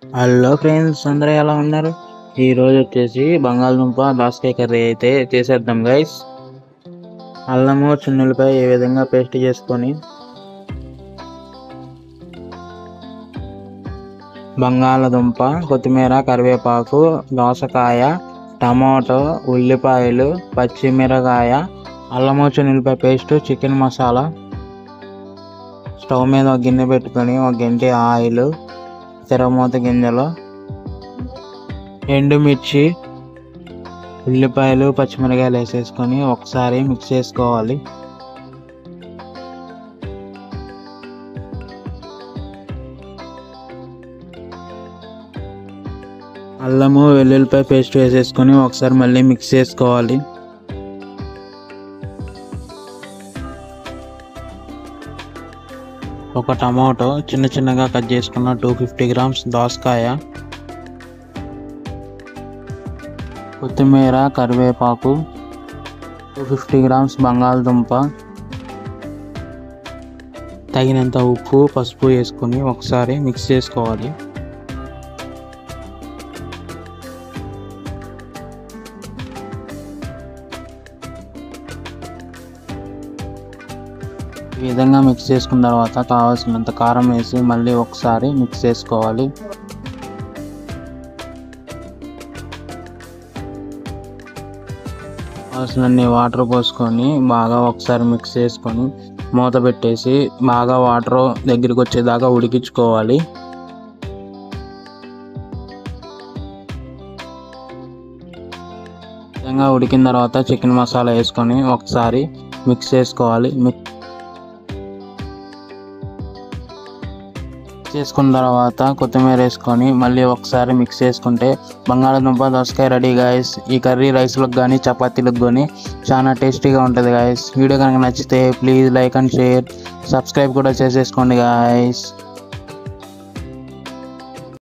Hello friends, అందరూ ఎలా ఉన్నారు? ఈరోజు వచ్చేసి బంగాళదుంప దోసకాయ కర్రీ అయితే చేసేద్దాం గైస్. అల్లము చిన్నులపై ఏ విధంగా పేస్ట్ చేసుకొని బంగాళదుంప, కొత్తిమీర, కరివేపాకు, దోసకాయ, టమాటో, ఉల్లిపాయలు, పచ్చిమిరకాయ, అల్లము చిన్నులపై పేస్ట్, చికెన్ మసాలా, స్టవ్ మీద ఒక గిన్నె పెట్టుకొని ఒక గంటె ఆయిల్, తెరమూత గింజలు, ఎండుమిర్చి, ఉల్లిపాయలు, పచ్చిమిరకాయలు వేసేసుకొని ఒకసారి మిక్స్ చేసుకోవాలి. అల్లము వెల్లుల్లిపాయ పేస్ట్ వేసేసుకొని ఒకసారి మళ్ళీ మిక్స్ చేసుకోవాలి. ఒక టమాటో చిన్న చిన్నగా కట్ చేసుకున్న 250 గ్రామ్స్ దోసకాయ, కొత్తిమీర, కరివేపాకు, 250 గ్రామ్స్ బంగాళదుంప, తగినంత ఉప్పు, పసుపు వేసుకొని ఒకసారి మిక్స్ చేసుకోవాలి. ఈ విధంగా మిక్స్ చేసుకున్న తర్వాత కావాల్సినంత కారం వేసి మళ్ళీ ఒకసారి మిక్స్ చేసుకోవాలి. కావాల్సినన్ని వాటర్ పోసుకొని బాగా ఒకసారి మిక్స్ చేసుకొని మూత పెట్టేసి బాగా వాటర్ దగ్గరికి వచ్చేదాకా ఉడికించుకోవాలి. విధంగా ఉడికిన తర్వాత చికెన్ మసాలా వేసుకొని ఒకసారి మిక్స్ చేసుకోవాలి. చేసుకున్న తర్వాత కొత్తిమీర వేసుకొని మళ్ళీ ఒకసారి మిక్స్ చేసుకుంటే బంగాళదుంప దోసకాయ రెడీ గాయస్. ఈ కర్రీ రైస్లకు కానీ చపాతీలకు కానీ చాలా టేస్టీగా ఉంటుంది గాయస్. వీడియో కనుక నచ్చితే please like and share, subscribe కూడా చేసేసుకోండి గాయస్.